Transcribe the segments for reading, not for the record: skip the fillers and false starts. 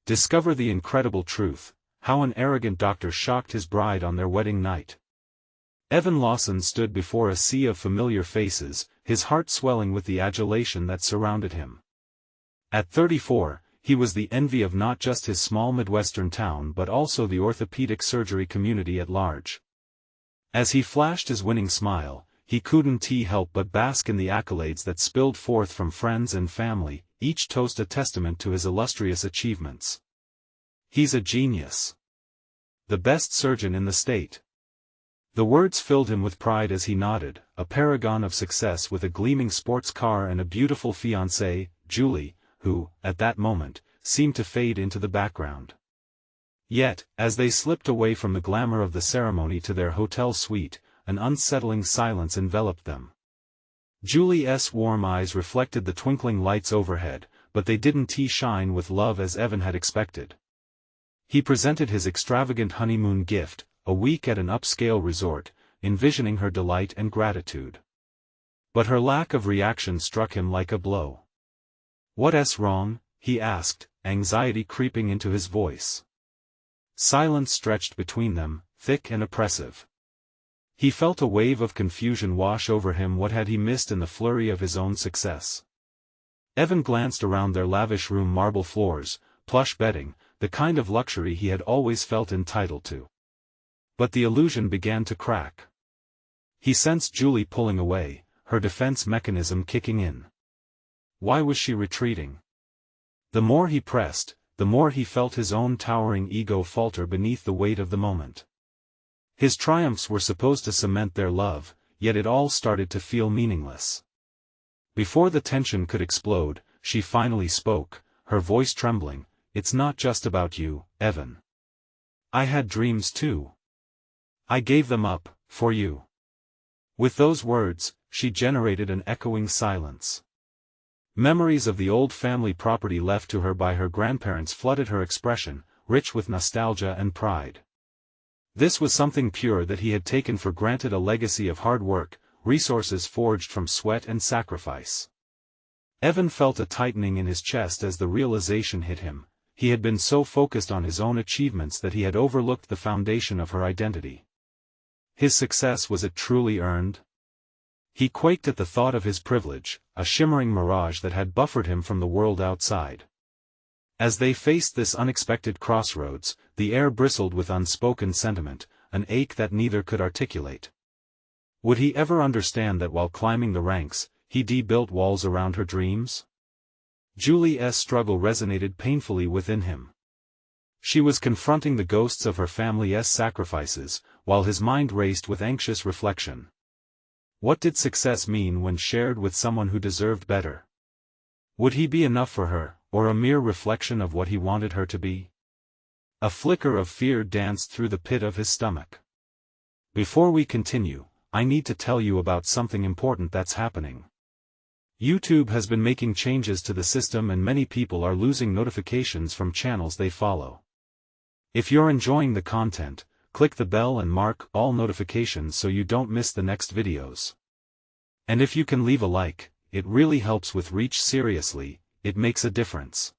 Discover the incredible truth: how an arrogant doctor shocked his bride on their wedding night. Evan Lawson stood before a sea of familiar faces, his heart swelling with the adulation that surrounded him. At 34, he was the envy of not just his small Midwestern town but also the orthopedic surgery community at large. As he flashed his winning smile, he couldn't help but bask in the accolades that spilled forth from friends and family, each toast a testament to his illustrious achievements. "He's a genius. The best surgeon in the state." The words filled him with pride as he nodded, a paragon of success with a gleaming sports car and a beautiful fiancée, Julie, who, at that moment, seemed to fade into the background. Yet, as they slipped away from the glamour of the ceremony to their hotel suite, an unsettling silence enveloped them. Julie's warm eyes reflected the twinkling lights overhead, but they didn't shine with love as Evan had expected. He presented his extravagant honeymoon gift, a week at an upscale resort, envisioning her delight and gratitude. But her lack of reaction struck him like a blow. "What's wrong?" he asked, anxiety creeping into his voice. Silence stretched between them, thick and oppressive. He felt a wave of confusion wash over him. What had he missed in the flurry of his own success? Evan glanced around their lavish room, marble floors, plush bedding, the kind of luxury he had always felt entitled to. But the illusion began to crack. He sensed Julie pulling away, her defense mechanism kicking in. Why was she retreating? The more he pressed, the more he felt his own towering ego falter beneath the weight of the moment. His triumphs were supposed to cement their love, yet it all started to feel meaningless. Before the tension could explode, she finally spoke, her voice trembling. "It's not just about you, Evan. I had dreams too. I gave them up, for you." With those words, she generated an echoing silence. Memories of the old family property left to her by her grandparents flooded her expression, rich with nostalgia and pride. This was something pure that he had taken for granted, a legacy of hard work, resources forged from sweat and sacrifice. Evan felt a tightening in his chest as the realization hit him. He had been so focused on his own achievements that he had overlooked the foundation of her identity. His success, was it truly earned? He quaked at the thought of his privilege, a shimmering mirage that had buffered him from the world outside. As they faced this unexpected crossroads, the air bristled with unspoken sentiment, an ache that neither could articulate. Would he ever understand that while climbing the ranks, he built walls around her dreams? Julie's struggle resonated painfully within him. She was confronting the ghosts of her family's sacrifices, while his mind raced with anxious reflection. What did success mean when shared with someone who deserved better? Would he be enough for her, or a mere reflection of what he wanted her to be? A flicker of fear danced through the pit of his stomach. Before we continue, I need to tell you about something important that's happening. YouTube has been making changes to the system and many people are losing notifications from channels they follow. If you're enjoying the content, click the bell and mark all notifications so you don't miss the next videos. And if you can leave a like, it really helps with reach. Seriously, it makes a difference.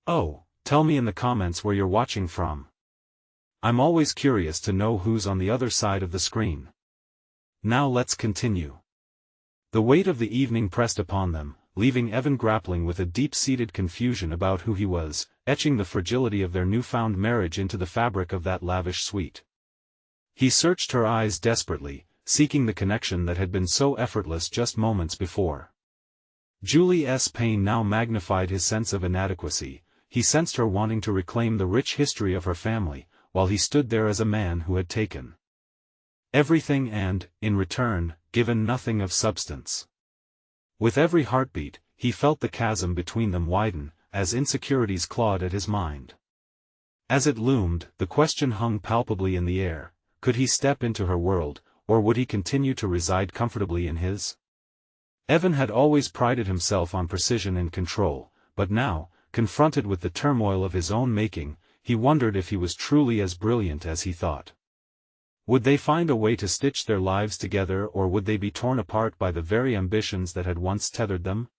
Oh, tell me in the comments where you're watching from. I'm always curious to know who's on the other side of the screen. Now let's continue. The weight of the evening pressed upon them, leaving Evan grappling with a deep-seated confusion about who he was, etching the fragility of their newfound marriage into the fabric of that lavish suite. He searched her eyes desperately, seeking the connection that had been so effortless just moments before. Julie's pain now magnified his sense of inadequacy. He sensed her wanting to reclaim the rich history of her family, while he stood there as a man who had taken everything and, in return, given nothing of substance. With every heartbeat, he felt the chasm between them widen, as insecurities clawed at his mind. As it loomed, the question hung palpably in the air: could he step into her world, or would he continue to reside comfortably in his? Evan had always prided himself on precision and control, but now, confronted with the turmoil of his own making, he wondered if he was truly as brilliant as he thought. Would they find a way to stitch their lives together, or would they be torn apart by the very ambitions that had once tethered them?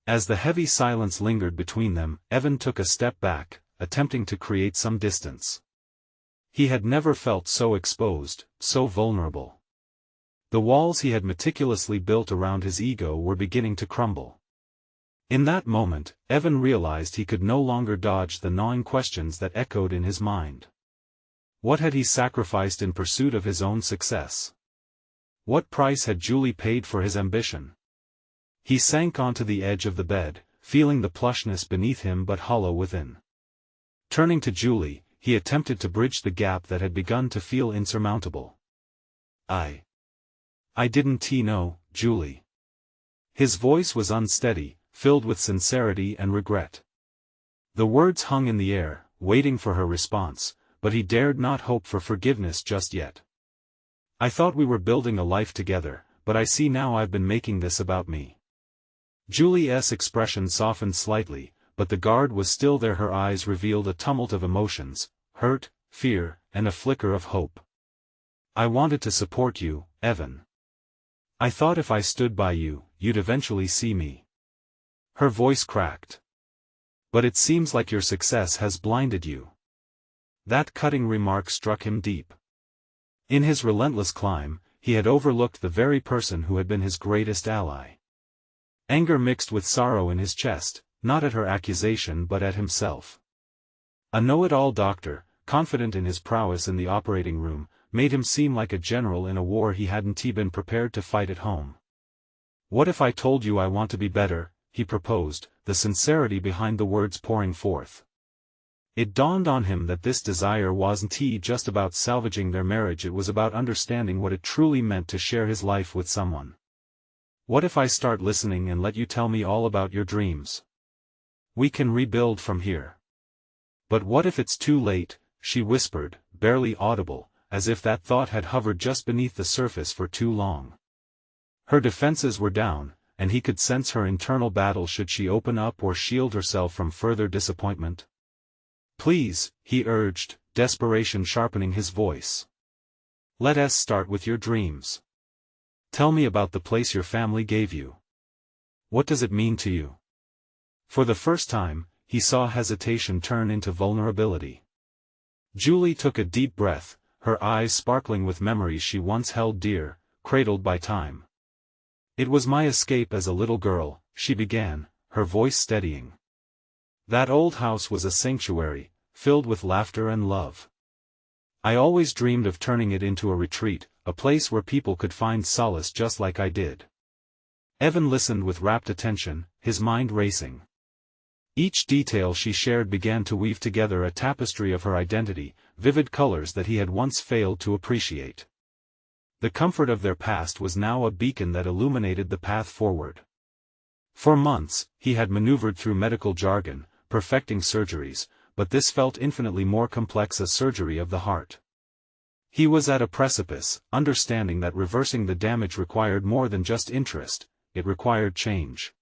As the heavy silence lingered between them, Evan took a step back, attempting to create some distance. He had never felt so exposed, so vulnerable. The walls he had meticulously built around his ego were beginning to crumble. In that moment, Evan realized he could no longer dodge the gnawing questions that echoed in his mind. What had he sacrificed in pursuit of his own success? What price had Julie paid for his ambition? He sank onto the edge of the bed, feeling the plushness beneath him but hollow within. Turning to Julie, he attempted to bridge the gap that had begun to feel insurmountable. I didn't know, Julie. His voice was unsteady, filled with sincerity and regret. The words hung in the air, waiting for her response, but he dared not hope for forgiveness just yet. I thought we were building a life together, but I see now I've been making this about me. Julie's expression softened slightly, but the guard was still there. Her eyes revealed a tumult of emotions, hurt, fear, and a flicker of hope. I wanted to support you, Evan. I thought if I stood by you, you'd eventually see me. Her voice cracked. But it seems like your success has blinded you. That cutting remark struck him deep. In his relentless climb, he had overlooked the very person who had been his greatest ally. Anger mixed with sorrow in his chest, not at her accusation but at himself. A know-it-all doctor, confident in his prowess in the operating room, made him seem like a general in a war he hadn't been prepared to fight at home. What if I told you I want to be better? He proposed, the sincerity behind the words pouring forth. It dawned on him that this desire wasn't just about salvaging their marriage, it was about understanding what it truly meant to share his life with someone. What if I start listening and let you tell me all about your dreams? We can rebuild from here. But what if it's too late? She whispered, barely audible, as if that thought had hovered just beneath the surface for too long. Her defenses were down, and he could sense her internal battle should she open up or shield herself from further disappointment. Please, he urged, desperation sharpening his voice. Let us start with your dreams. Tell me about the place your family gave you. What does it mean to you? For the first time, he saw hesitation turn into vulnerability. Julie took a deep breath, her eyes sparkling with memories she once held dear, cradled by time. It was my escape as a little girl, she began, her voice steadying. That old house was a sanctuary, filled with laughter and love. I always dreamed of turning it into a retreat, a place where people could find solace just like I did. Evan listened with rapt attention, his mind racing. Each detail she shared began to weave together a tapestry of her identity, vivid colors that he had once failed to appreciate. The comfort of their past was now a beacon that illuminated the path forward. For months, he had maneuvered through medical jargon, perfecting surgeries, but this felt infinitely more complex: a surgery of the heart. He was at a precipice, understanding that reversing the damage required more than just interest, it required change.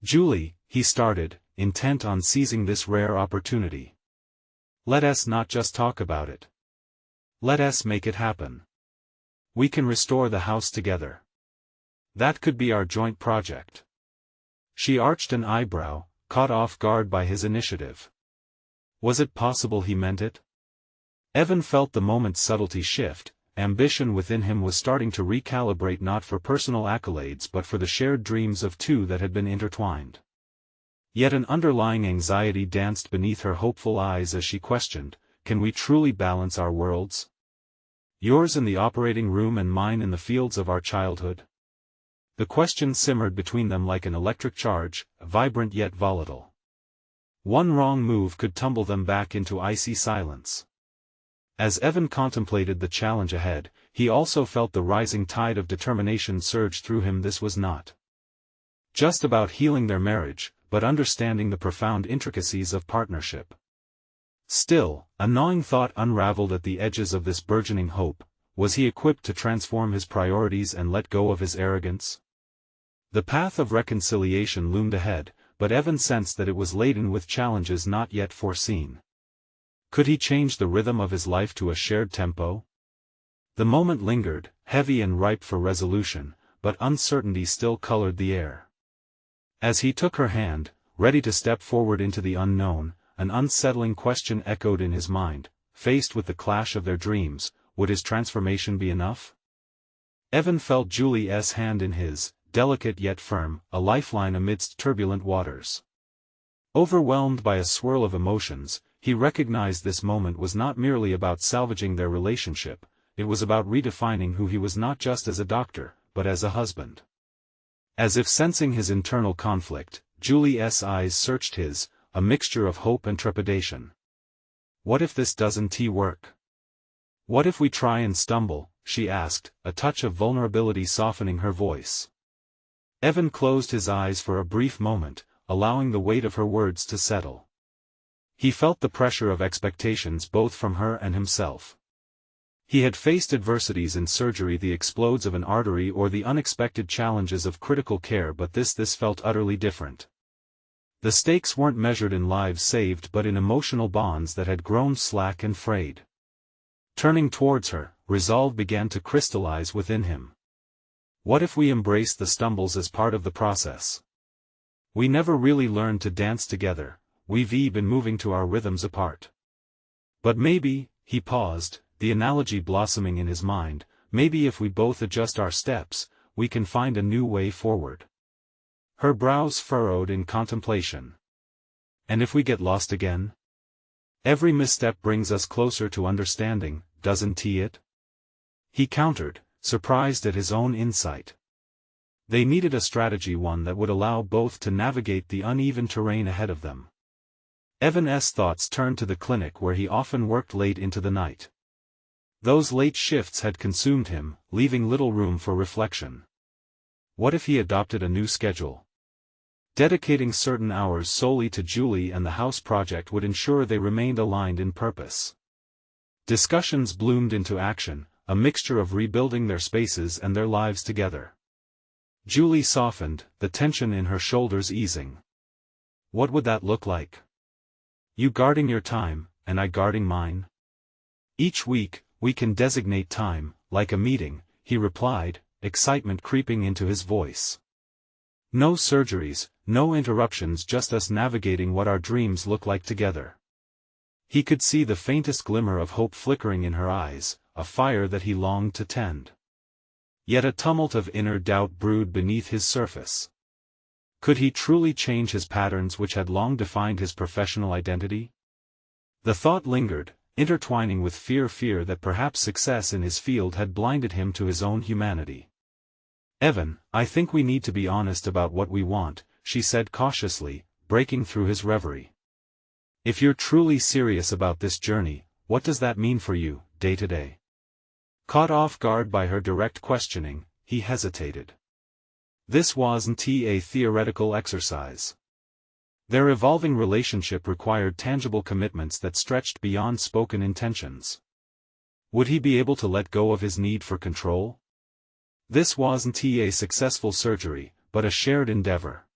Julie, he started, intent on seizing this rare opportunity. Let us not just talk about it. Let us make it happen. We can restore the house together. That could be our joint project. She arched an eyebrow, caught off guard by his initiative. Was it possible he meant it? Evan felt the moment's subtlety shift. Ambition within him was starting to recalibrate, not for personal accolades but for the shared dreams of two that had been intertwined. Yet an underlying anxiety danced beneath her hopeful eyes as she questioned, can we truly balance our worlds? Yours in the operating room and mine in the fields of our childhood? The question simmered between them like an electric charge, vibrant yet volatile. One wrong move could tumble them back into icy silence. As Evan contemplated the challenge ahead, he also felt the rising tide of determination surge through him. This was not just about healing their marriage, but understanding the profound intricacies of partnership. Still, a gnawing thought unraveled at the edges of this burgeoning hope: was he equipped to transform his priorities and let go of his arrogance? The path of reconciliation loomed ahead, but Evan sensed that it was laden with challenges not yet foreseen. Could he change the rhythm of his life to a shared tempo? The moment lingered, heavy and ripe for resolution, but uncertainty still colored the air. As he took her hand, ready to step forward into the unknown, an unsettling question echoed in his mind. Faced with the clash of their dreams, would his transformation be enough? Evan felt Julie's hand in his, delicate yet firm, a lifeline amidst turbulent waters. Overwhelmed by a swirl of emotions, he recognized this moment was not merely about salvaging their relationship, it was about redefining who he was not just as a doctor, but as a husband. As if sensing his internal conflict, Julie's eyes searched his, a mixture of hope and trepidation. What if this doesn't work? What if we try and stumble? She asked, a touch of vulnerability softening her voice. Evan closed his eyes for a brief moment, allowing the weight of her words to settle. He felt the pressure of expectations both from her and himself. He had faced adversities in surgery, the explodes of an artery or the unexpected challenges of critical care, but this felt utterly different. The stakes weren't measured in lives saved but in emotional bonds that had grown slack and frayed. Turning towards her, resolve began to crystallize within him. What if we embraced the stumbles as part of the process? We never really learned to dance together, we've been moving to our rhythms apart. But maybe, he paused, the analogy blossoming in his mind, maybe if we both adjust our steps, we can find a new way forward. Her brows furrowed in contemplation. And if we get lost again? Every misstep brings us closer to understanding, doesn't it? He countered, surprised at his own insight. They needed a strategy, one that would allow both to navigate the uneven terrain ahead of them. Evan's thoughts turned to the clinic where he often worked late into the night. Those late shifts had consumed him, leaving little room for reflection. What if he adopted a new schedule? Dedicating certain hours solely to Julie and the house project would ensure they remained aligned in purpose. Discussions bloomed into action, a mixture of rebuilding their spaces and their lives together. Julie softened, the tension in her shoulders easing. What would that look like? You guarding your time, and I guarding mine? Each week, we can designate time, like a meeting, he replied, excitement creeping into his voice. No surgeries, no interruptions, just us navigating what our dreams look like together. He could see the faintest glimmer of hope flickering in her eyes, a fire that he longed to tend. Yet a tumult of inner doubt brewed beneath his surface. Could he truly change his patterns which had long defined his professional identity? The thought lingered, intertwining with fear that perhaps success in his field had blinded him to his own humanity. Evan, I think we need to be honest about what we want, she said cautiously, breaking through his reverie. If you're truly serious about this journey, what does that mean for you, day to day? Caught off guard by her direct questioning, he hesitated. This wasn't a theoretical exercise. Their evolving relationship required tangible commitments that stretched beyond spoken intentions. Would he be able to let go of his need for control? This wasn't a successful surgery, but a shared endeavor.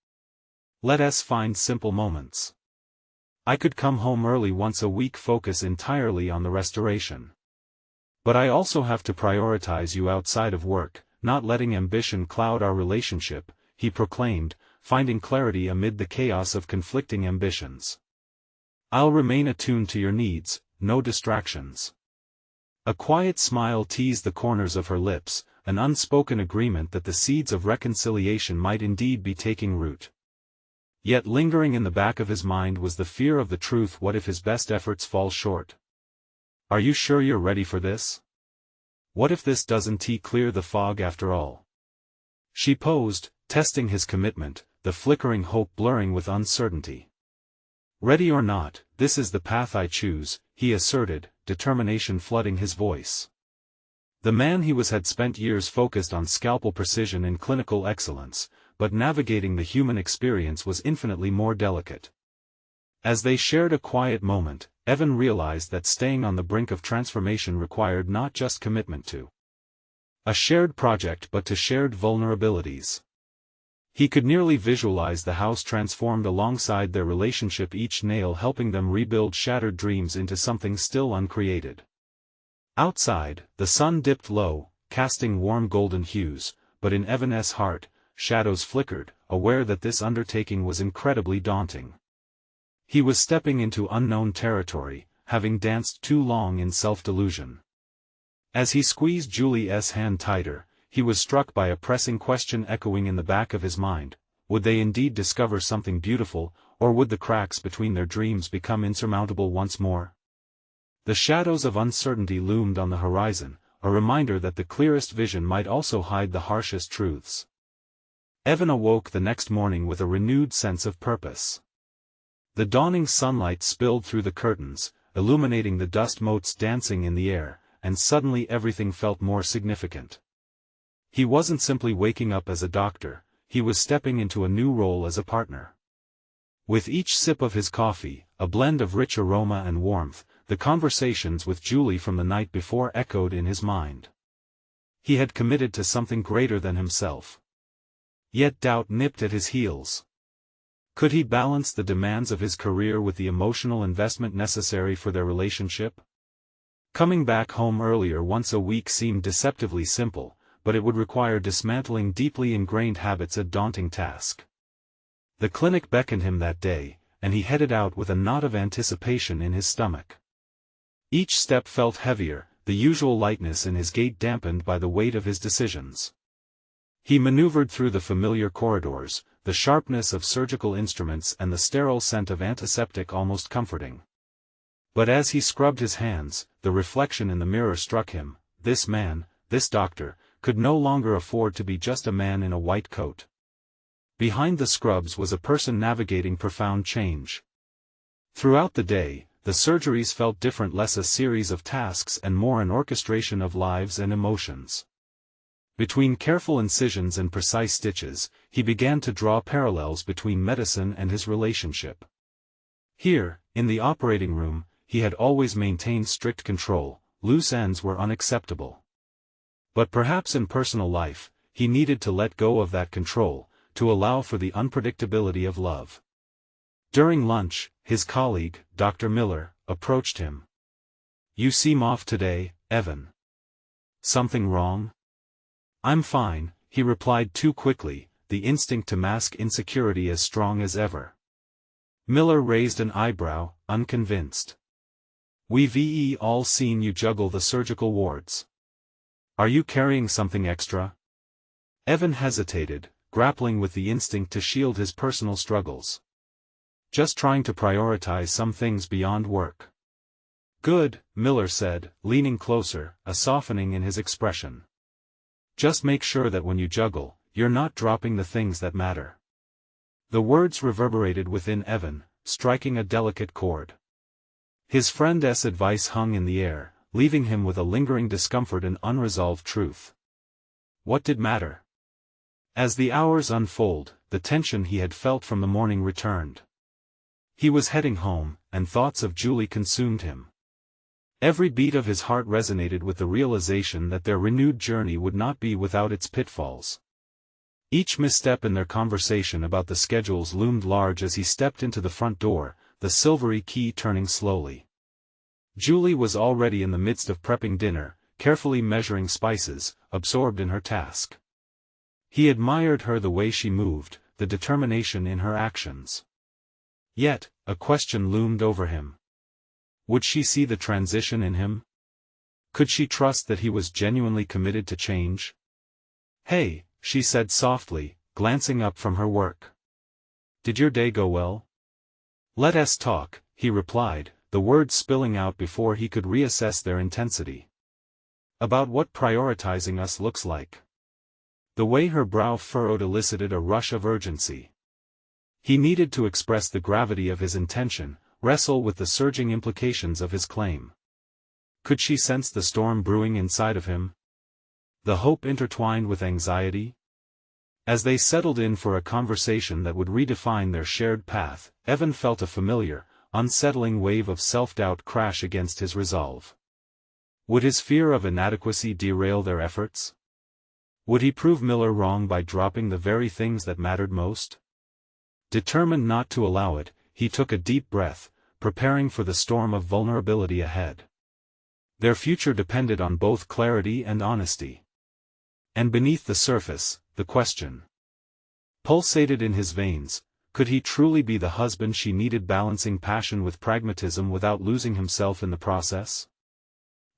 Let us find simple moments. I could come home early once a week, focus entirely on the restoration. But I also have to prioritize you outside of work, not letting ambition cloud our relationship, he proclaimed, finding clarity amid the chaos of conflicting ambitions. I'll remain attuned to your needs, no distractions. A quiet smile teased the corners of her lips, an unspoken agreement that the seeds of reconciliation might indeed be taking root. Yet lingering in the back of his mind was the fear of the truth. What if his best efforts fall short? Are you sure you're ready for this? What if this doesn't clear the fog after all? She posed, testing his commitment, the flickering hope blurring with uncertainty. Ready or not, this is the path I choose, he asserted, determination flooding his voice. The man he was had spent years focused on scalpel precision and clinical excellence, but navigating the human experience was infinitely more delicate. As they shared a quiet moment, Evan realized that staying on the brink of transformation required not just commitment to a shared project but to shared vulnerabilities. He could nearly visualize the house transformed alongside their relationship, each nail helping them rebuild shattered dreams into something still uncreated. Outside, the sun dipped low, casting warm golden hues, but in Evan's heart, shadows flickered, aware that this undertaking was incredibly daunting. He was stepping into unknown territory, having danced too long in self-delusion. As he squeezed Julie's hand tighter, he was struck by a pressing question echoing in the back of his mind: would they indeed discover something beautiful, or would the cracks between their dreams become insurmountable once more? The shadows of uncertainty loomed on the horizon, a reminder that the clearest vision might also hide the harshest truths. Evan awoke the next morning with a renewed sense of purpose. The dawning sunlight spilled through the curtains, illuminating the dust motes dancing in the air, and suddenly everything felt more significant. He wasn't simply waking up as a doctor, he was stepping into a new role as a partner. With each sip of his coffee, a blend of rich aroma and warmth, the conversations with Julie from the night before echoed in his mind. He had committed to something greater than himself. Yet doubt nipped at his heels. Could he balance the demands of his career with the emotional investment necessary for their relationship? Coming back home earlier once a week seemed deceptively simple, but it would require dismantling deeply ingrained habits, a daunting task. The clinic beckoned him that day, and he headed out with a knot of anticipation in his stomach. Each step felt heavier, the usual lightness in his gait dampened by the weight of his decisions. He maneuvered through the familiar corridors, the sharpness of surgical instruments and the sterile scent of antiseptic almost comforting. But as he scrubbed his hands, the reflection in the mirror struck him: this man, this doctor, could no longer afford to be just a man in a white coat. Behind the scrubs was a person navigating profound change. Throughout the day, the surgeries felt different, less a series of tasks and more an orchestration of lives and emotions. Between careful incisions and precise stitches, he began to draw parallels between medicine and his relationship. Here, in the operating room, he had always maintained strict control, loose ends were unacceptable. But perhaps in personal life, he needed to let go of that control, to allow for the unpredictability of love. During lunch, his colleague, Dr. Miller, approached him. "You seem off today, Evan. Something wrong?" "I'm fine," he replied too quickly, the instinct to mask insecurity as strong as ever. Miller raised an eyebrow, unconvinced. "We've all seen you juggle the surgical wards. Are you carrying something extra?" Evan hesitated, grappling with the instinct to shield his personal struggles. "Just trying to prioritize some things beyond work." "Good," Miller said, leaning closer, a softening in his expression. "Just make sure that when you juggle, you're not dropping the things that matter." The words reverberated within Evan, striking a delicate chord. His friend's advice hung in the air, leaving him with a lingering discomfort and unresolved truth. What did matter? As the hours unfold, the tension he had felt from the morning returned. He was heading home, and thoughts of Julie consumed him. Every beat of his heart resonated with the realization that their renewed journey would not be without its pitfalls. Each misstep in their conversation about the schedules loomed large as he stepped into the front door, the silvery key turning slowly. Julie was already in the midst of prepping dinner, carefully measuring spices, absorbed in her task. He admired her, the way she moved, the determination in her actions. Yet, a question loomed over him. Would she see the transition in him? Could she trust that he was genuinely committed to change? "Hey," she said softly, glancing up from her work. "Did your day go well?" "Let us talk," he replied, the words spilling out before he could reassess their intensity. "About what prioritizing us looks like." The way her brow furrowed elicited a rush of urgency. He needed to express the gravity of his intention, wrestle with the surging implications of his claim. Could she sense the storm brewing inside of him? The hope intertwined with anxiety? As they settled in for a conversation that would redefine their shared path, Evan felt a familiar, unsettling wave of self-doubt crash against his resolve. Would his fear of inadequacy derail their efforts? Would he prove Miller wrong by dropping the very things that mattered most? Determined not to allow it, he took a deep breath, preparing for the storm of vulnerability ahead. Their future depended on both clarity and honesty. And beneath the surface, the question. pulsated in his veins. Could he truly be the husband she needed, balancing passion with pragmatism without losing himself in the process?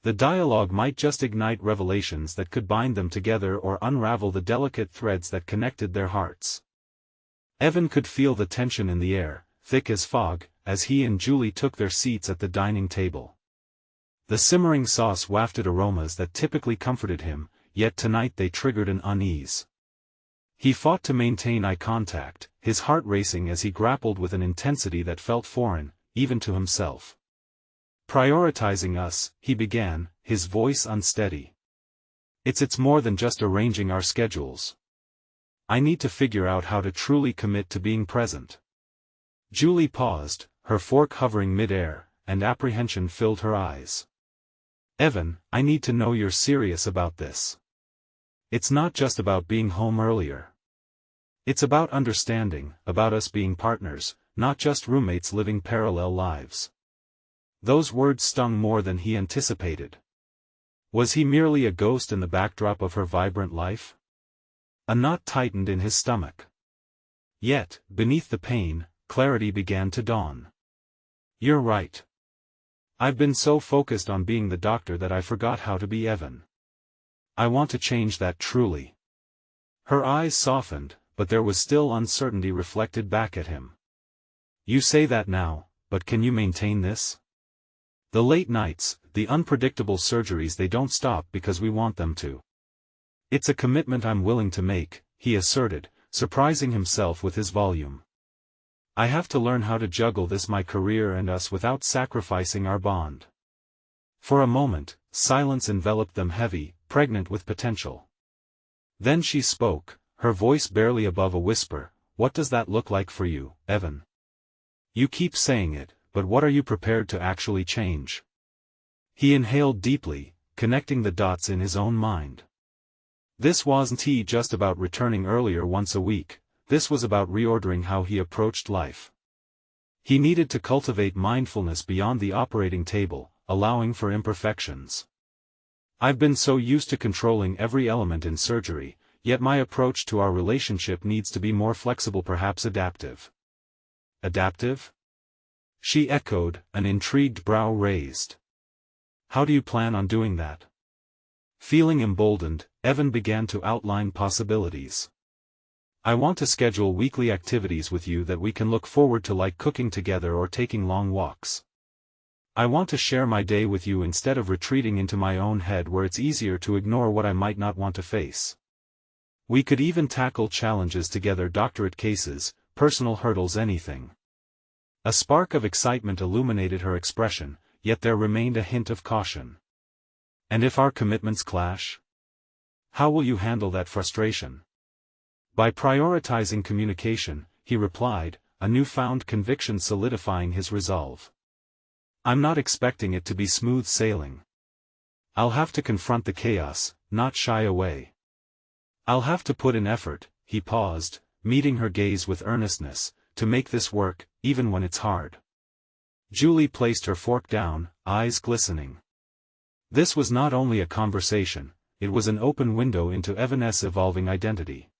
The dialogue might just ignite revelations that could bind them together or unravel the delicate threads that connected their hearts. Evan could feel the tension in the air, thick as fog, as he and Julie took their seats at the dining table. The simmering sauce wafted aromas that typically comforted him, yet tonight they triggered an unease. He fought to maintain eye contact, his heart racing as he grappled with an intensity that felt foreign, even to himself. "Prioritizing us," he began, his voice unsteady. It's more than just arranging our schedules. I need to figure out how to truly commit to being present." Julie paused, her fork hovering mid-air, and apprehension filled her eyes. "Evan, I need to know you're serious about this. It's not just about being home earlier. It's about understanding, about us being partners, not just roommates living parallel lives." Those words stung more than he anticipated. Was he merely a ghost in the backdrop of her vibrant life? A knot tightened in his stomach. Yet, beneath the pain, clarity began to dawn. "You're right. I've been so focused on being the doctor that I forgot how to be Evan. I want to change that truly." Her eyes softened, but there was still uncertainty reflected back at him. "You say that now, but can you maintain this? The late nights, the unpredictable surgeries, they don't stop because we want them to." "It's a commitment I'm willing to make," he asserted, surprising himself with his volume. "I have to learn how to juggle this, my career and us, without sacrificing our bond." For a moment, silence enveloped them, heavy, pregnant with potential. Then she spoke, her voice barely above a whisper. "What does that look like for you, Evan? You keep saying it, but what are you prepared to actually change?" He inhaled deeply, connecting the dots in his own mind. This wasn't just about returning earlier once a week, this was about reordering how he approached life. He needed to cultivate mindfulness beyond the operating table, allowing for imperfections. "I've been so used to controlling every element in surgery, yet my approach to our relationship needs to be more flexible, perhaps adaptive." "Adaptive?" she echoed, an intrigued brow raised. "How do you plan on doing that?" Feeling emboldened, Evan began to outline possibilities. "I want to schedule weekly activities with you that we can look forward to, like cooking together or taking long walks. I want to share my day with you instead of retreating into my own head where it's easier to ignore what I might not want to face. We could even tackle challenges together, doctorate cases, personal hurdles, anything." A spark of excitement illuminated her expression, yet there remained a hint of caution. "And if our commitments clash? How will you handle that frustration?" "By prioritizing communication," he replied, a newfound conviction solidifying his resolve. "I'm not expecting it to be smooth sailing. I'll have to confront the chaos, not shy away. I'll have to put in effort." He paused, meeting her gaze with earnestness, "to make this work, even when it's hard." Julie placed her fork down, eyes glistening. This was not only a conversation, it was an open window into Evan's evolving identity.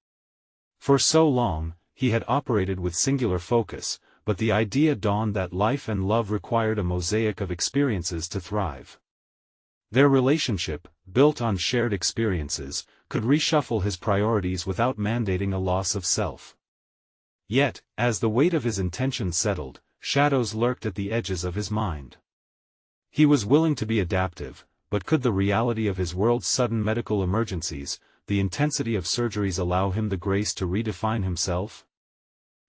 For so long, he had operated with singular focus, but the idea dawned that life and love required a mosaic of experiences to thrive. Their relationship, built on shared experiences, could reshuffle his priorities without mandating a loss of self. Yet, as the weight of his intentions settled, shadows lurked at the edges of his mind. He was willing to be adaptive, but could the reality of his world's sudden medical emergencies, the intensity of surgeries, allow him the grace to redefine himself?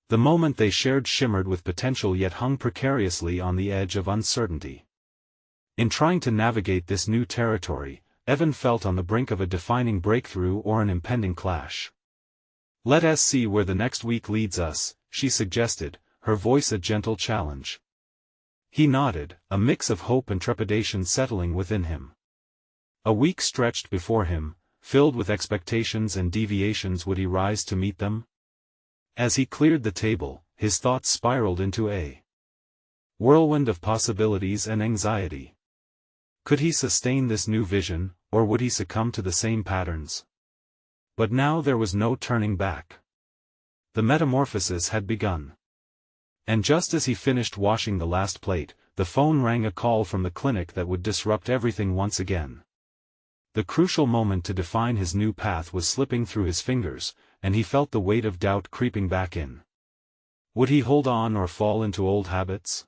The moment they shared shimmered with potential yet hung precariously on the edge of uncertainty. In trying to navigate this new territory, Evan felt on the brink of a defining breakthrough or an impending clash. "Let us see where the next week leads us," she suggested, her voice a gentle challenge. He nodded, a mix of hope and trepidation settling within him. A week stretched before him, filled with expectations and deviations. Would he rise to meet them? As he cleared the table, his thoughts spiraled into a whirlwind of possibilities and anxiety. Could he sustain this new vision, or would he succumb to the same patterns? But now there was no turning back. The metamorphosis had begun. And just as he finished washing the last plate, the phone rang, a call from the clinic that would disrupt everything once again. The crucial moment to define his new path was slipping through his fingers, and he felt the weight of doubt creeping back in. Would he hold on or fall into old habits?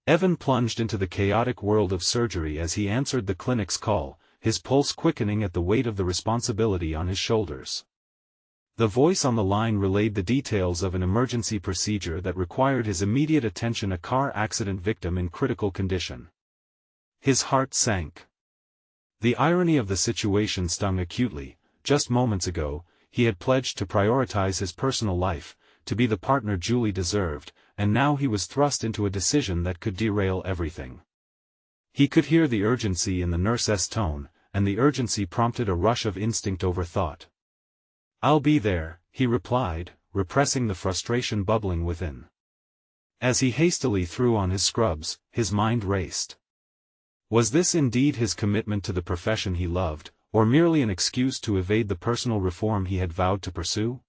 Evan plunged into the chaotic world of surgery as he answered the clinic's call, his pulse quickening at the weight of the responsibility on his shoulders. The voice on the line relayed the details of an emergency procedure that required his immediate attention, a car accident victim in critical condition. His heart sank. The irony of the situation stung acutely. Just moments ago, he had pledged to prioritize his personal life, to be the partner Julie deserved, and now he was thrust into a decision that could derail everything. He could hear the urgency in the nurse's tone, and the urgency prompted a rush of instinct over thought. "I'll be there," he replied, repressing the frustration bubbling within. As he hastily threw on his scrubs, his mind raced. Was this indeed his commitment to the profession he loved, or merely an excuse to evade the personal reform he had vowed to pursue?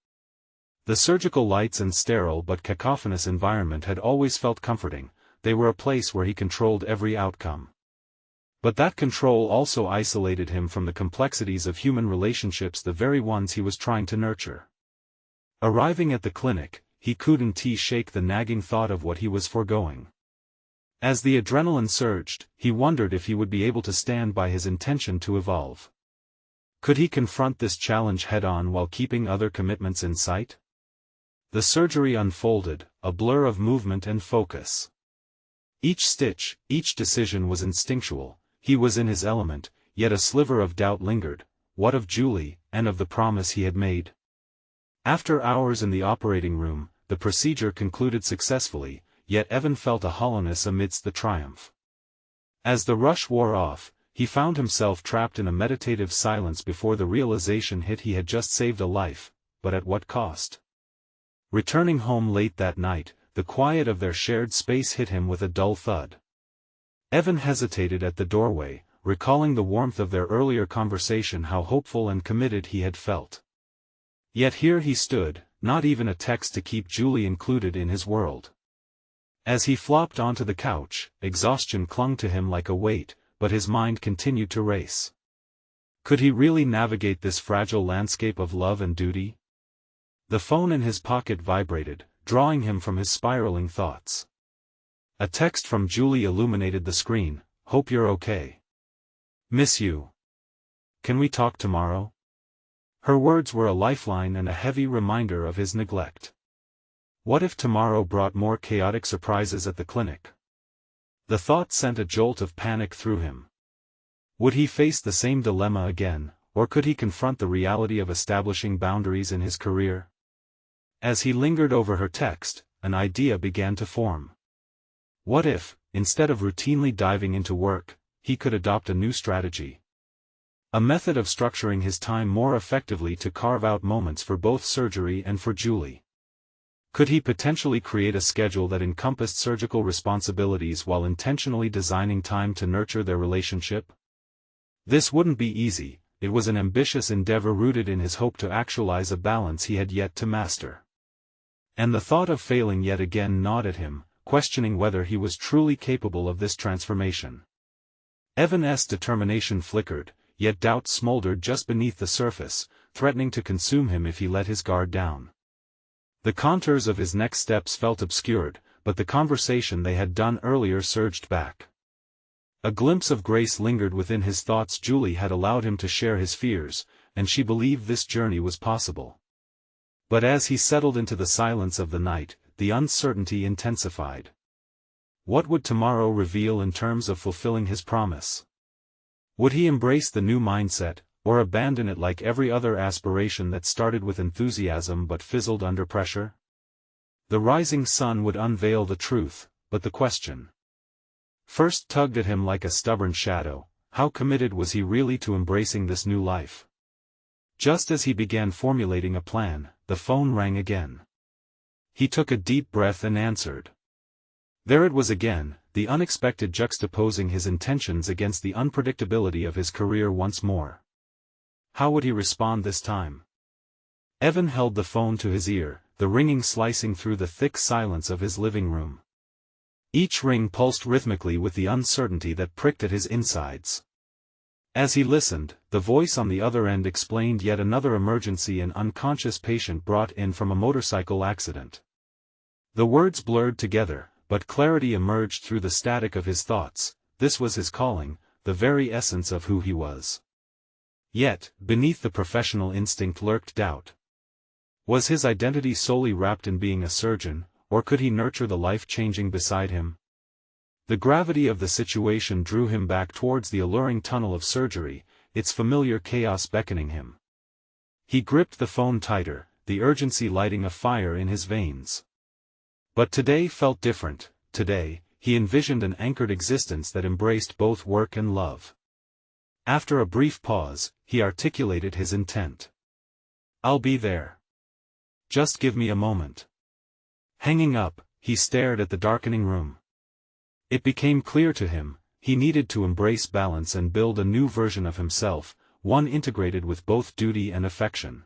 The surgical lights and sterile but cacophonous environment had always felt comforting. They were a place where he controlled every outcome. But that control also isolated him from the complexities of human relationships, the very ones he was trying to nurture. Arriving at the clinic, he couldn't shake the nagging thought of what he was foregoing. As the adrenaline surged, he wondered if he would be able to stand by his intention to evolve. Could he confront this challenge head-on while keeping other commitments in sight? The surgery unfolded, a blur of movement and focus. Each stitch, each decision was instinctual. He was in his element, yet a sliver of doubt lingered. What of Julie, and of the promise he had made? After hours in the operating room, the procedure concluded successfully, yet Evan felt a hollowness amidst the triumph. As the rush wore off, he found himself trapped in a meditative silence before the realization hit he had just saved a life, but at what cost? Returning home late that night, the quiet of their shared space hit him with a dull thud. Evan hesitated at the doorway, recalling the warmth of their earlier conversation, how hopeful and committed he had felt. Yet here he stood, not even a text to keep Julie included in his world. As he flopped onto the couch, exhaustion clung to him like a weight, but his mind continued to race. Could he really navigate this fragile landscape of love and duty? The phone in his pocket vibrated, drawing him from his spiraling thoughts. A text from Julie illuminated the screen. "Hope you're okay. Miss you. Can we talk tomorrow?" Her words were a lifeline and a heavy reminder of his neglect. What if tomorrow brought more chaotic surprises at the clinic? The thought sent a jolt of panic through him. Would he face the same dilemma again, or could he confront the reality of establishing boundaries in his career? As he lingered over her text, an idea began to form. What if, instead of routinely diving into work, he could adopt a new strategy? A method of structuring his time more effectively to carve out moments for both surgery and for Julie. Could he potentially create a schedule that encompassed surgical responsibilities while intentionally designing time to nurture their relationship? This wouldn't be easy. It was an ambitious endeavor rooted in his hope to actualize a balance he had yet to master. And the thought of failing yet again gnawed at him, questioning whether he was truly capable of this transformation. Evan's determination flickered, yet doubt smoldered just beneath the surface, threatening to consume him if he let his guard down. The contours of his next steps felt obscured, but the conversation they had done earlier surged back. A glimpse of grace lingered within his thoughts. Julie had allowed him to share his fears, and she believed this journey was possible. But as he settled into the silence of the night, the uncertainty intensified. What would tomorrow reveal in terms of fulfilling his promise? Would he embrace the new mindset, or abandon it like every other aspiration that started with enthusiasm but fizzled under pressure? The rising sun would unveil the truth, but the question first tugged at him like a stubborn shadow: how committed was he really to embracing this new life? Just as he began formulating a plan, the phone rang again. He took a deep breath and answered. There it was again, the unexpected juxtaposing his intentions against the unpredictability of his career once more. How would he respond this time? Evan held the phone to his ear, the ringing slicing through the thick silence of his living room. Each ring pulsed rhythmically with the uncertainty that pricked at his insides. As he listened, the voice on the other end explained yet another emergency: an unconscious patient brought in from a motorcycle accident. The words blurred together, but clarity emerged through the static of his thoughts. This was his calling, the very essence of who he was. Yet, beneath the professional instinct lurked doubt. Was his identity solely wrapped in being a surgeon, or could he nurture the life-changing beside him? The gravity of the situation drew him back towards the alluring tunnel of surgery, its familiar chaos beckoning him. He gripped the phone tighter, the urgency lighting a fire in his veins. But today felt different. Today, he envisioned an anchored existence that embraced both work and love. After a brief pause, he articulated his intent. "I'll be there. Just give me a moment." Hanging up, he stared at the darkening room. It became clear to him, he needed to embrace balance and build a new version of himself, one integrated with both duty and affection.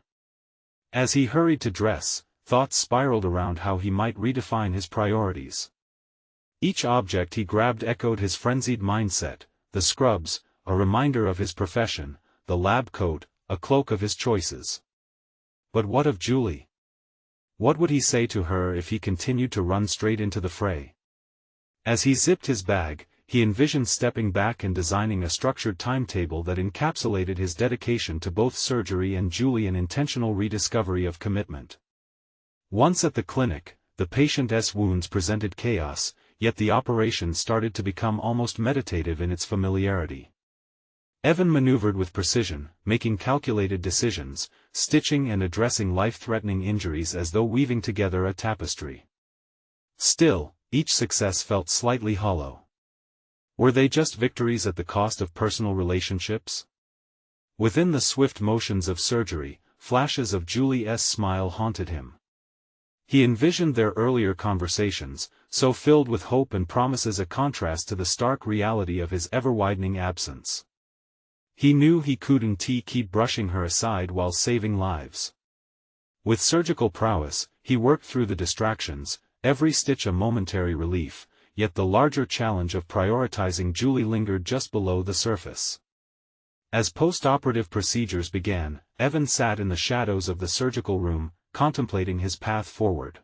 As he hurried to dress, thoughts spiraled around how he might redefine his priorities. Each object he grabbed echoed his frenzied mindset: the scrubs, a reminder of his profession; the lab coat, a cloak of his choices. But what of Julie? What would he say to her if he continued to run straight into the fray? As he zipped his bag, he envisioned stepping back and designing a structured timetable that encapsulated his dedication to both surgery and Julie, an intentional rediscovery of commitment. Once at the clinic, the patient's wounds presented chaos, yet the operation started to become almost meditative in its familiarity. Evan maneuvered with precision, making calculated decisions, stitching and addressing life-threatening injuries as though weaving together a tapestry. Still, each success felt slightly hollow. Were they just victories at the cost of personal relationships? Within the swift motions of surgery, flashes of Julie's smile haunted him. He envisioned their earlier conversations, so filled with hope and promises, a contrast to the stark reality of his ever-widening absence. He knew he couldn't keep brushing her aside while saving lives. With surgical prowess, he worked through the distractions, every stitch a momentary relief, yet the larger challenge of prioritizing Julie lingered just below the surface. As post-operative procedures began, Evan sat in the shadows of the surgical room, contemplating his path forward.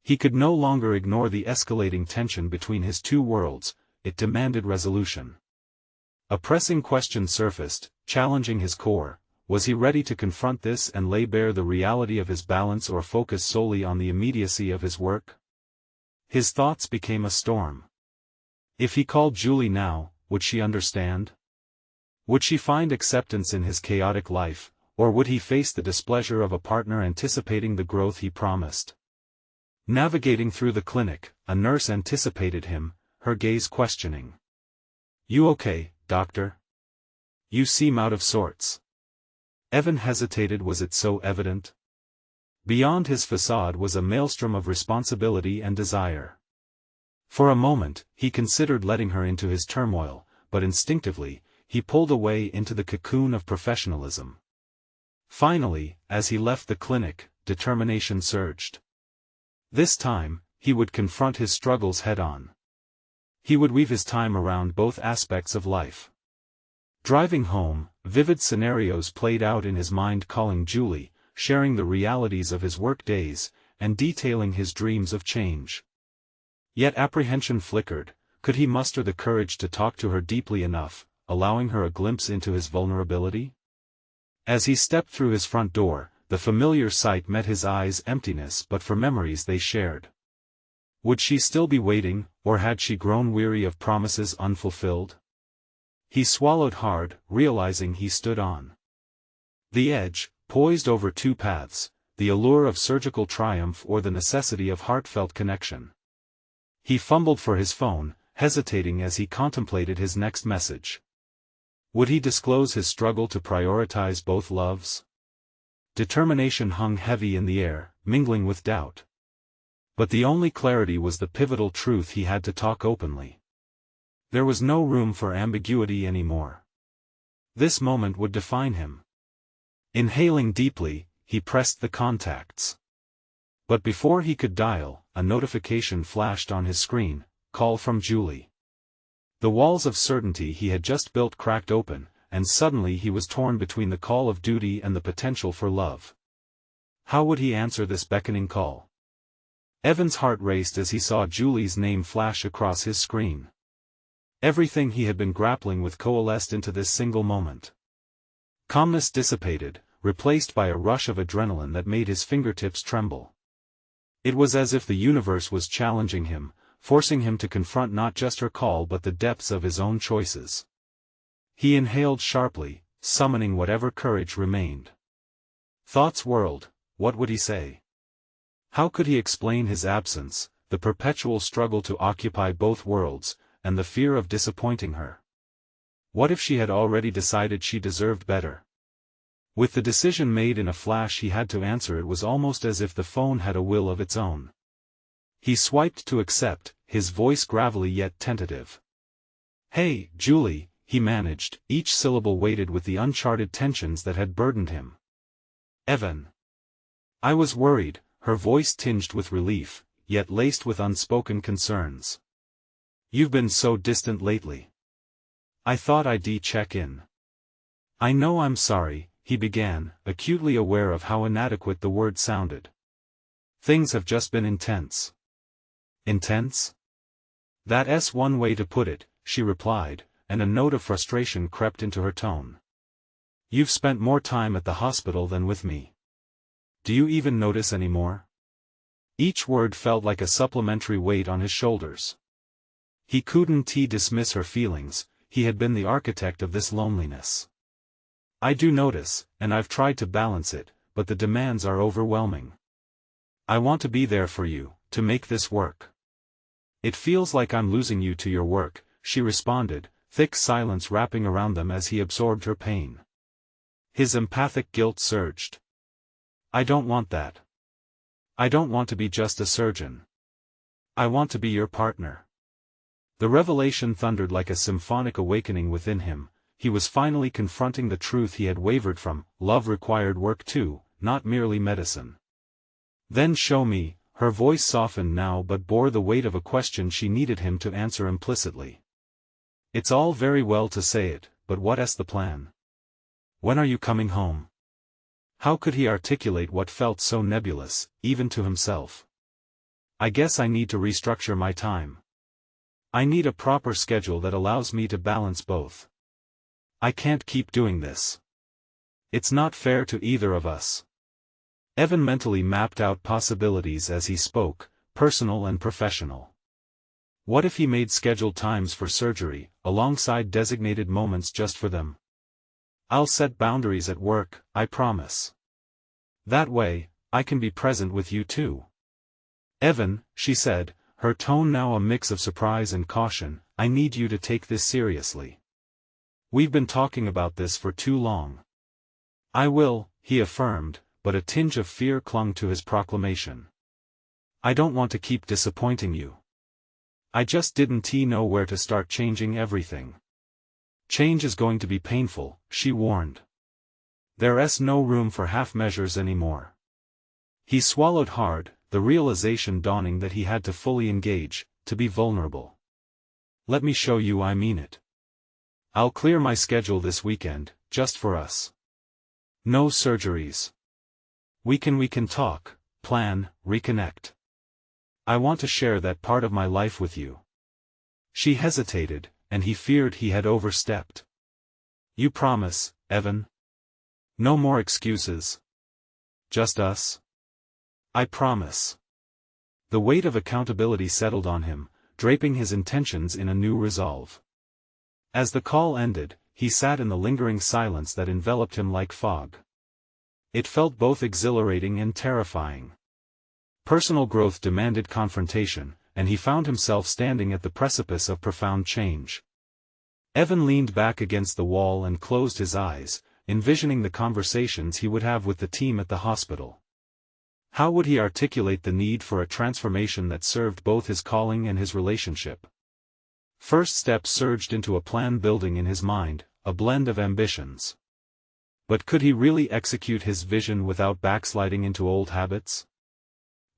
He could no longer ignore the escalating tension between his two worlds; it demanded resolution. A pressing question surfaced, challenging his core: was he ready to confront this and lay bare the reality of his balance, or focus solely on the immediacy of his work? His thoughts became a storm. If he called Julie now, would she understand? Would she find acceptance in his chaotic life, or would he face the displeasure of a partner anticipating the growth he promised? Navigating through the clinic, a nurse anticipated him, her gaze questioning. "You okay, doctor? You seem out of sorts." Evan hesitated. Was it so evident? Beyond his facade was a maelstrom of responsibility and desire. For a moment, he considered letting her into his turmoil, but instinctively, he pulled away into the cocoon of professionalism. Finally, as he left the clinic, determination surged. This time, he would confront his struggles head-on. He would weave his time around both aspects of life. Driving home, vivid scenarios played out in his mind, calling Julie, sharing the realities of his work days, and detailing his dreams of change. Yet apprehension flickered. Could he muster the courage to talk to her deeply enough, allowing her a glimpse into his vulnerability? As he stepped through his front door, the familiar sight met his eyes: emptiness but for memories they shared. Would she still be waiting, or had she grown weary of promises unfulfilled? He swallowed hard, realizing he stood on the edge, poised over two paths: the allure of surgical triumph or the necessity of heartfelt connection. He fumbled for his phone, hesitating as he contemplated his next message. Would he disclose his struggle to prioritize both loves? Determination hung heavy in the air, mingling with doubt. But the only clarity was the pivotal truth: he had to talk openly. There was no room for ambiguity anymore. This moment would define him. Inhaling deeply, he pressed the contacts. But before he could dial, a notification flashed on his screen: call from Julie. The walls of certainty he had just built cracked open, and suddenly he was torn between the call of duty and the potential for love. How would he answer this beckoning call? Evan's heart raced as he saw Julie's name flash across his screen. Everything he had been grappling with coalesced into this single moment. Calmness dissipated, replaced by a rush of adrenaline that made his fingertips tremble. It was as if the universe was challenging him, forcing him to confront not just her call but the depths of his own choices. He inhaled sharply, summoning whatever courage remained. Thoughts whirled. What would he say? How could he explain his absence, the perpetual struggle to occupy both worlds, and the fear of disappointing her? What if she had already decided she deserved better? With the decision made in a flash, he had to answer. It was almost as if the phone had a will of its own. He swiped to accept, his voice gravelly yet tentative. "Hey, Julie," he managed, each syllable weighted with the uncharted tensions that had burdened him. "Evan." "I was worried," her voice tinged with relief, yet laced with unspoken concerns. "You've been so distant lately. I thought I'd check in." "I know, I'm sorry," he began, acutely aware of how inadequate the word sounded. "Things have just been intense." "Intense? That's one way to put it," she replied, and a note of frustration crept into her tone. "You've spent more time at the hospital than with me. Do you even notice anymore?" Each word felt like a supplementary weight on his shoulders. He couldn't dismiss her feelings. He had been the architect of this loneliness. "I do notice, and I've tried to balance it, but the demands are overwhelming. I want to be there for you, to make this work." "It feels like I'm losing you to your work," she responded, thick silence wrapping around them as he absorbed her pain. His empathic guilt surged. "I don't want that. I don't want to be just a surgeon. I want to be your partner." The revelation thundered like a symphonic awakening within him. He was finally confronting the truth he had wavered from: love required work too, not merely medicine. "Then show me," her voice softened now but bore the weight of a question she needed him to answer implicitly. "It's all very well to say it, but what's the plan? When are you coming home?" How could he articulate what felt so nebulous, even to himself? "I guess I need to restructure my time. I need a proper schedule that allows me to balance both. I can't keep doing this. It's not fair to either of us." Evan mentally mapped out possibilities as he spoke, personal and professional. What if he made scheduled times for surgery, alongside designated moments just for them? "I'll set boundaries at work, I promise. That way, I can be present with you too." "Evan," she said, her tone now a mix of surprise and caution, "I need you to take this seriously. We've been talking about this for too long." "I will," he affirmed, but a tinge of fear clung to his proclamation. "I don't want to keep disappointing you. I just didn't know where to start changing everything." "Change is going to be painful," she warned. "There's no room for half measures anymore." He swallowed hard, the realization dawning that he had to fully engage, to be vulnerable. "Let me show you I mean it. I'll clear my schedule this weekend, just for us. No surgeries. We can talk, plan, reconnect. I want to share that part of my life with you." She hesitated, and he feared he had overstepped. "You promise, Evan? No more excuses? Just us?" "I promise." The weight of accountability settled on him, draping his intentions in a new resolve. As the call ended, he sat in the lingering silence that enveloped him like fog. It felt both exhilarating and terrifying. Personal growth demanded confrontation, and he found himself standing at the precipice of profound change. Evan leaned back against the wall and closed his eyes, envisioning the conversations he would have with the team at the hospital. How would he articulate the need for a transformation that served both his calling and his relationship? First steps surged into a plan building in his mind, a blend of ambitions. But could he really execute his vision without backsliding into old habits?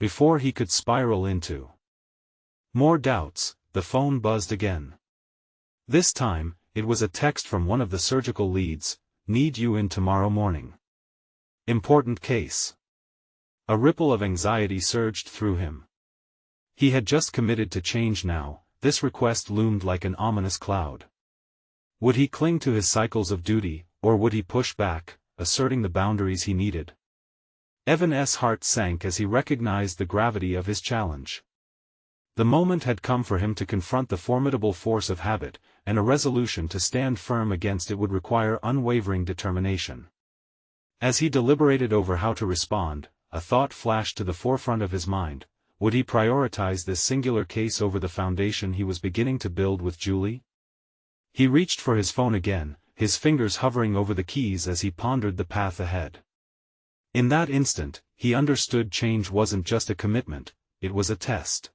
Before he could spiral into more doubts, the phone buzzed again. This time, it was a text from one of the surgical leads: "Need you in tomorrow morning. Important case." A ripple of anxiety surged through him. He had just committed to change now. This request loomed like an ominous cloud. Would he cling to his cycles of duty, or would he push back, asserting the boundaries he needed? Evan's heart sank as he recognized the gravity of his challenge. The moment had come for him to confront the formidable force of habit, and a resolution to stand firm against it would require unwavering determination. As he deliberated over how to respond, a thought flashed to the forefront of his mind: would he prioritize this singular case over the foundation he was beginning to build with Julie? He reached for his phone again, his fingers hovering over the keys as he pondered the path ahead. In that instant, he understood change wasn't just a commitment, it was a test.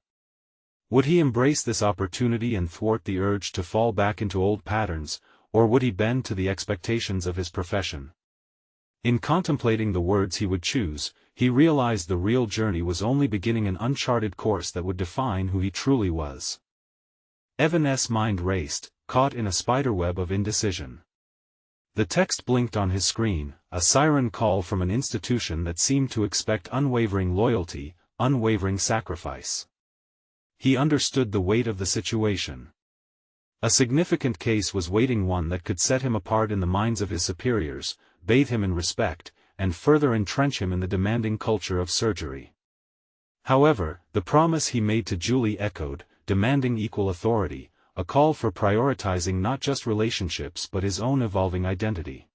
Would he embrace this opportunity and thwart the urge to fall back into old patterns, or would he bend to the expectations of his profession? In contemplating the words he would choose, he realized the real journey was only beginning, an uncharted course that would define who he truly was. Evan's mind raced, caught in a spiderweb of indecision. The text blinked on his screen, a siren call from an institution that seemed to expect unwavering loyalty, unwavering sacrifice. He understood the weight of the situation. A significant case was waiting, one that could set him apart in the minds of his superiors, bathe him in respect, and further entrench him in the demanding culture of surgery. However, the promise he made to Julie echoed, demanding equal authority, a call for prioritizing not just relationships but his own evolving identity.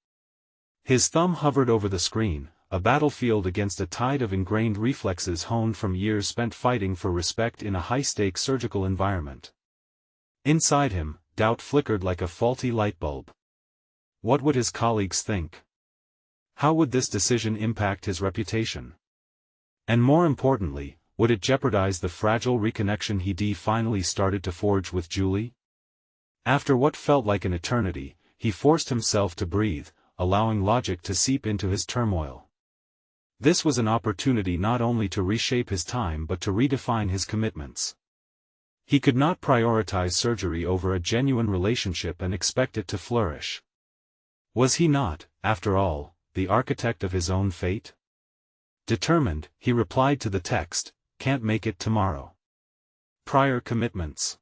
His thumb hovered over the screen, a battlefield against a tide of ingrained reflexes honed from years spent fighting for respect in a high-stakes surgical environment. Inside him, doubt flickered like a faulty light bulb. What would his colleagues think? How would this decision impact his reputation? And more importantly, would it jeopardize the fragile reconnection he'd finally started to forge with Julie? After what felt like an eternity, he forced himself to breathe, allowing logic to seep into his turmoil. This was an opportunity not only to reshape his time but to redefine his commitments. He could not prioritize surgery over a genuine relationship and expect it to flourish. Was he not, after all, the architect of his own fate? Determined, he replied to the text: "Can't make it tomorrow. Prior commitments."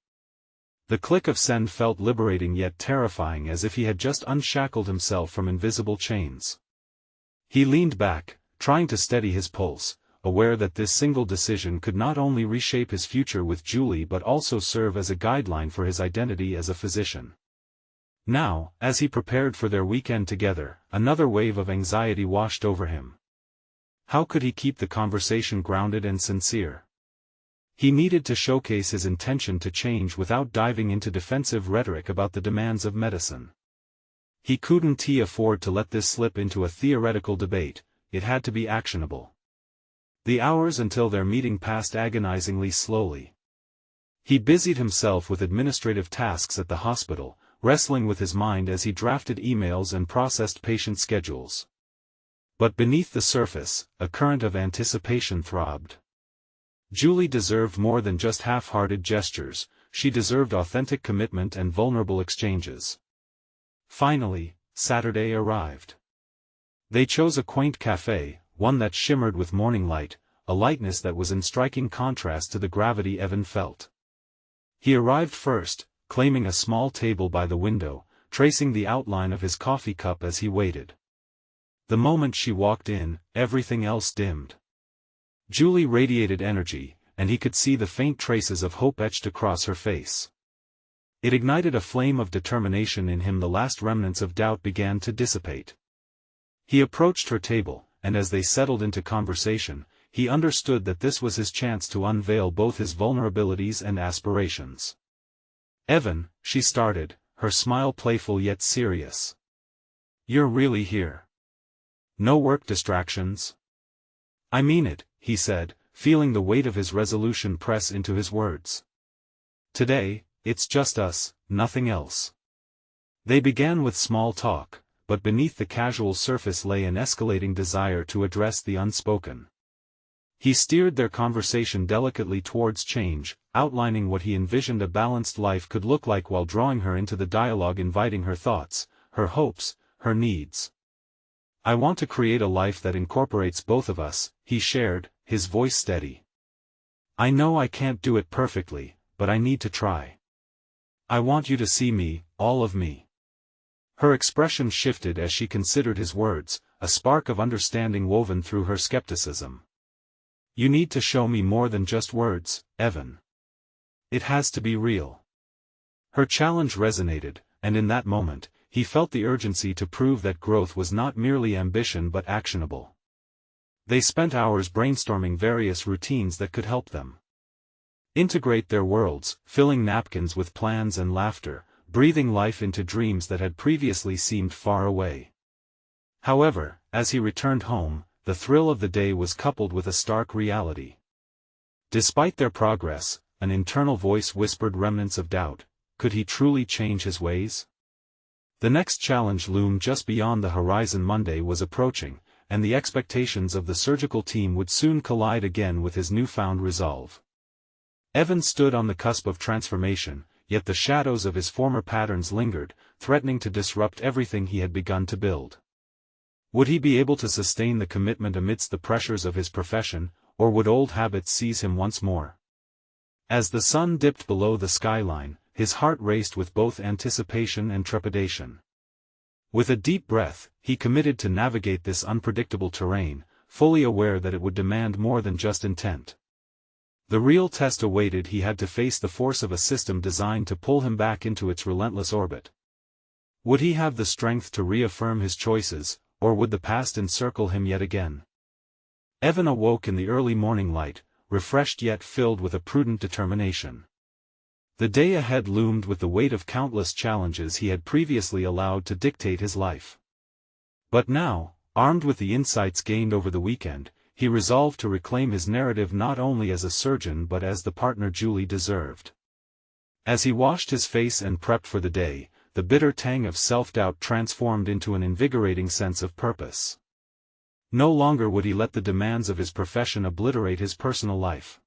The click of send felt liberating yet terrifying, as if he had just unshackled himself from invisible chains. He leaned back, trying to steady his pulse, aware that this single decision could not only reshape his future with Julie but also serve as a guideline for his identity as a physician. Now, as he prepared for their weekend together, another wave of anxiety washed over him. How could he keep the conversation grounded and sincere? He needed to showcase his intention to change without diving into defensive rhetoric about the demands of medicine. He couldn't afford to let this slip into a theoretical debate, it had to be actionable. The hours until their meeting passed agonizingly slowly. He busied himself with administrative tasks at the hospital, wrestling with his mind as he drafted emails and processed patient schedules. But beneath the surface, a current of anticipation throbbed. Julie deserved more than just half-hearted gestures, she deserved authentic commitment and vulnerable exchanges. Finally, Saturday arrived. They chose a quaint cafe, one that shimmered with morning light, a lightness that was in striking contrast to the gravity Evan felt. He arrived first, claiming a small table by the window, tracing the outline of his coffee cup as he waited. The moment she walked in, everything else dimmed. Julie radiated energy, and he could see the faint traces of hope etched across her face. It ignited a flame of determination in him. The last remnants of doubt began to dissipate. He approached her table, and as they settled into conversation, he understood that this was his chance to unveil both his vulnerabilities and aspirations. "Evan," she started, her smile playful yet serious. "You're really here? No work distractions?" "I mean it," he said, feeling the weight of his resolution press into his words. "Today, it's just us, nothing else." They began with small talk, but beneath the casual surface lay an escalating desire to address the unspoken. He steered their conversation delicately towards change, outlining what he envisioned a balanced life could look like while drawing her into the dialogue, inviting her thoughts, her hopes, her needs. "I want to create a life that incorporates both of us," he shared, his voice steady. "I know I can't do it perfectly, but I need to try. I want you to see me, all of me." Her expression shifted as she considered his words, a spark of understanding woven through her skepticism. "You need to show me more than just words, Evan. It has to be real." Her challenge resonated, and in that moment, he felt the urgency to prove that growth was not merely ambition but actionable. They spent hours brainstorming various routines that could help them integrate their worlds, filling napkins with plans and laughter, breathing life into dreams that had previously seemed far away. However, as he returned home, the thrill of the day was coupled with a stark reality. Despite their progress, an internal voice whispered remnants of doubt. Could he truly change his ways? The next challenge loomed just beyond the horizon. Monday was approaching, and the expectations of the surgical team would soon collide again with his newfound resolve. Evan stood on the cusp of transformation, yet the shadows of his former patterns lingered, threatening to disrupt everything he had begun to build. Would he be able to sustain the commitment amidst the pressures of his profession, or would old habits seize him once more? As the sun dipped below the skyline, his heart raced with both anticipation and trepidation. With a deep breath, he committed to navigate this unpredictable terrain, fully aware that it would demand more than just intent. The real test awaited. He had to face the force of a system designed to pull him back into its relentless orbit. Would he have the strength to reaffirm his choices, or would the past encircle him yet again? Evan awoke in the early morning light, refreshed yet filled with a prudent determination. The day ahead loomed with the weight of countless challenges he had previously allowed to dictate his life. But now, armed with the insights gained over the weekend, he resolved to reclaim his narrative not only as a surgeon but as the partner Julie deserved. As he washed his face and prepped for the day, the bitter tang of self-doubt transformed into an invigorating sense of purpose. No longer would he let the demands of his profession obliterate his personal life.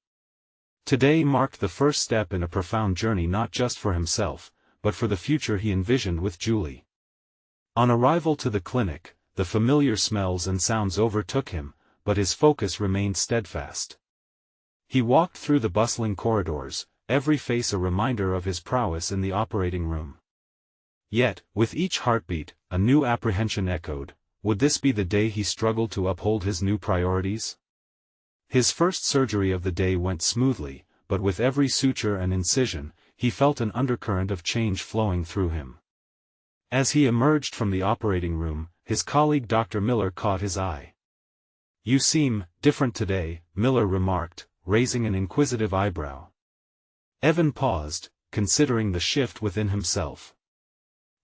Today marked the first step in a profound journey, not just for himself, but for the future he envisioned with Julie. On arrival to the clinic, the familiar smells and sounds overtook him, but his focus remained steadfast. He walked through the bustling corridors, every face a reminder of his prowess in the operating room. Yet, with each heartbeat, a new apprehension echoed. Would this be the day he struggled to uphold his new priorities? His first surgery of the day went smoothly, but with every suture and incision, he felt an undercurrent of change flowing through him. As he emerged from the operating room, his colleague Dr. Miller caught his eye. "You seem different today," Miller remarked, raising an inquisitive eyebrow. Evan paused, considering the shift within himself.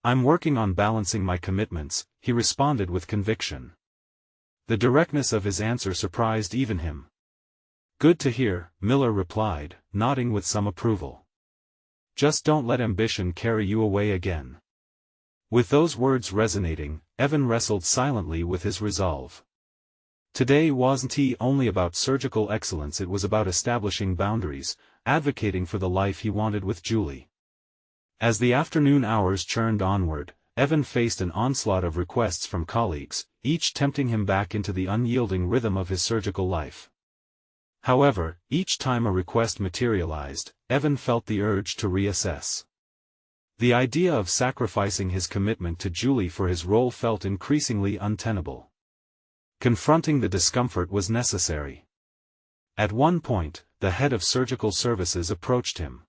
"I'm working on balancing my commitments," he responded with conviction. The directness of his answer surprised even him. "Good to hear," Miller replied, nodding with some approval. "Just don't let ambition carry you away again." With those words resonating, Evan wrestled silently with his resolve. Today wasn't only about surgical excellence, it was about establishing boundaries, advocating for the life he wanted with Julie. As the afternoon hours churned onward, Evan faced an onslaught of requests from colleagues, each tempting him back into the unyielding rhythm of his surgical life. However, each time a request materialized, Evan felt the urge to reassess. The idea of sacrificing his commitment to Julie for his role felt increasingly untenable. Confronting the discomfort was necessary. At one point, the head of surgical services approached him.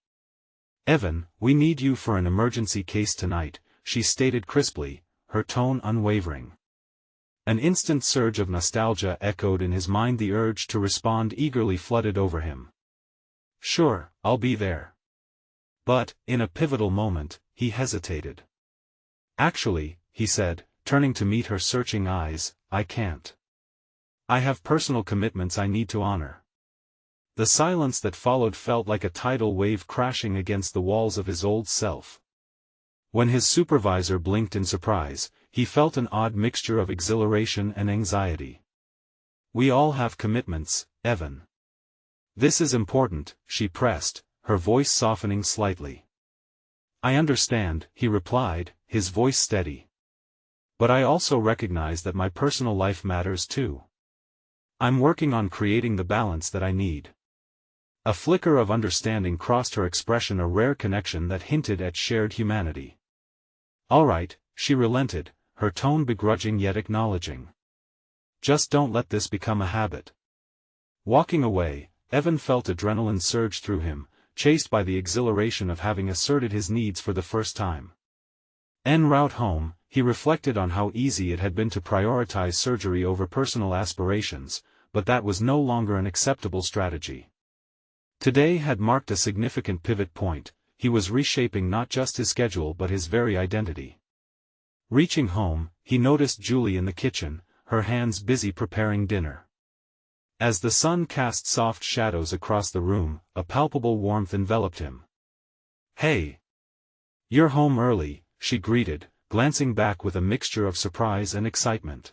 "Evan, we need you for an emergency case tonight," she stated crisply, her tone unwavering. An instant surge of nostalgia echoed in his mind. The urge to respond eagerly flooded over him. "Sure, I'll be there." But, in a pivotal moment, he hesitated. "Actually," he said, turning to meet her searching eyes, "I can't. I have personal commitments I need to honor." The silence that followed felt like a tidal wave crashing against the walls of his old self. When his supervisor blinked in surprise, he felt an odd mixture of exhilaration and anxiety. We all have commitments, Evan. This is important, she pressed, her voice softening slightly. I understand, he replied, his voice steady. But I also recognize that my personal life matters too. I'm working on creating the balance that I need. A flicker of understanding crossed her expression, a rare connection that hinted at shared humanity. All right, she relented, her tone begrudging yet acknowledging. Just don't let this become a habit. Walking away, Evan felt adrenaline surge through him, chased by the exhilaration of having asserted his needs for the first time. En route home, he reflected on how easy it had been to prioritize surgery over personal aspirations, but that was no longer an acceptable strategy. Today had marked a significant pivot point. He was reshaping not just his schedule but his very identity. Reaching home, he noticed Julie in the kitchen, her hands busy preparing dinner. As the sun cast soft shadows across the room, a palpable warmth enveloped him. Hey! You're home early, she greeted, glancing back with a mixture of surprise and excitement.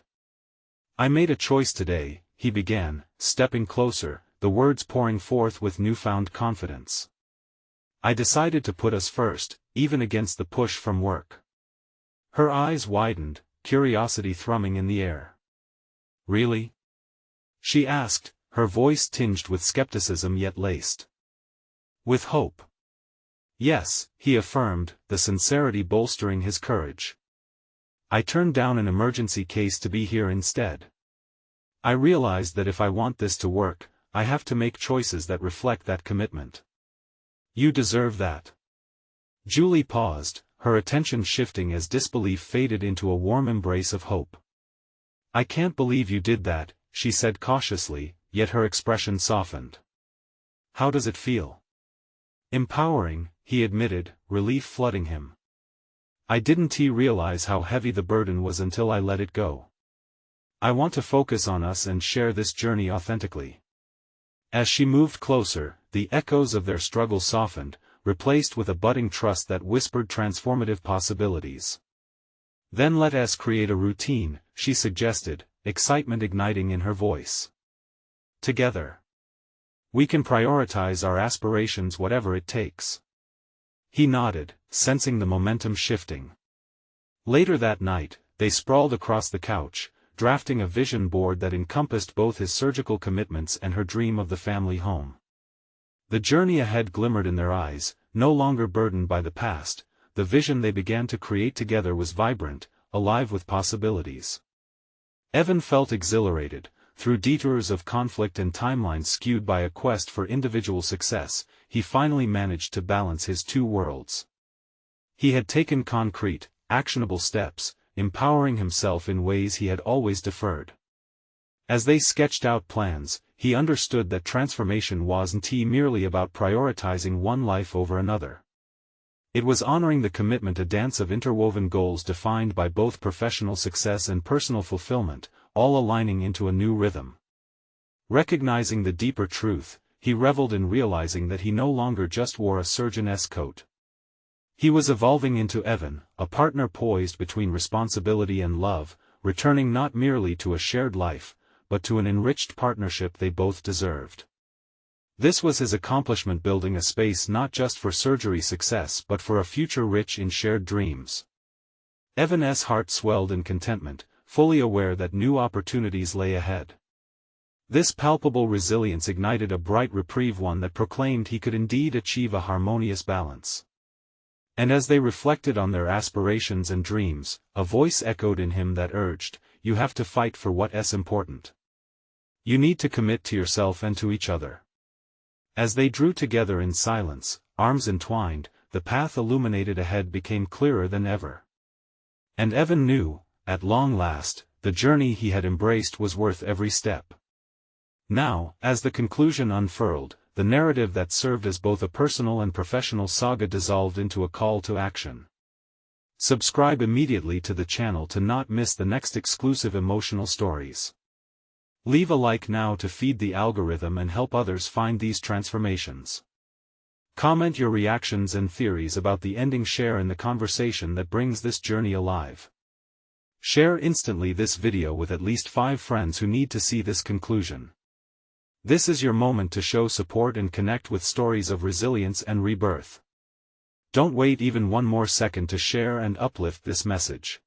I made a choice today, he began, stepping closer, the words pouring forth with newfound confidence. I decided to put us first, even against the push from work. Her eyes widened, curiosity thrumming in the air. Really? She asked, her voice tinged with skepticism yet laced with hope. Yes, he affirmed, the sincerity bolstering his courage. I turned down an emergency case to be here instead. I realized that if I want this to work, I have to make choices that reflect that commitment. You deserve that. Julie paused, her attention shifting as disbelief faded into a warm embrace of hope. I can't believe you did that, she said cautiously, yet her expression softened. How does it feel? Empowering, he admitted, relief flooding him. I didn't realize how heavy the burden was until I let it go. I want to focus on us and share this journey authentically. As she moved closer, the echoes of their struggle softened, replaced with a budding trust that whispered transformative possibilities. Then let us create a routine, she suggested, excitement igniting in her voice. Together. We can prioritize our aspirations whatever it takes. He nodded, sensing the momentum shifting. Later that night, they sprawled across the couch, drafting a vision board that encompassed both his surgical commitments and her dream of the family home. The journey ahead glimmered in their eyes, no longer burdened by the past. The vision they began to create together was vibrant, alive with possibilities. Evan felt exhilarated. Through detours of conflict and timelines skewed by a quest for individual success, he finally managed to balance his two worlds. He had taken concrete, actionable steps, empowering himself in ways he had always deferred. As they sketched out plans, he understood that transformation wasn't merely about prioritizing one life over another. It was honoring the commitment, a dance of interwoven goals defined by both professional success and personal fulfillment, all aligning into a new rhythm. Recognizing the deeper truth, he reveled in realizing that he no longer just wore a surgeon's coat. He was evolving into Evan, a partner poised between responsibility and love, returning not merely to a shared life, but to an enriched partnership they both deserved. This was his accomplishment, building a space not just for surgery success but for a future rich in shared dreams. Evan's heart swelled in contentment, fully aware that new opportunities lay ahead. This palpable resilience ignited a bright reprieve, one that proclaimed he could indeed achieve a harmonious balance. And as they reflected on their aspirations and dreams, a voice echoed in him that urged, "You have to fight for what's important. You need to commit to yourself and to each other." As they drew together in silence, arms entwined, the path illuminated ahead became clearer than ever. And Evan knew, at long last, the journey he had embraced was worth every step. Now, as the conclusion unfurled, the narrative that served as both a personal and professional saga dissolved into a call to action. Subscribe immediately to the channel to not miss the next exclusive emotional stories. Leave a like now to feed the algorithm and help others find these transformations. Comment your reactions and theories about the ending, share in the conversation that brings this journey alive. Share instantly this video with at least 5 friends who need to see this conclusion. This is your moment to show support and connect with stories of resilience and rebirth. Don't wait even one more second to share and uplift this message.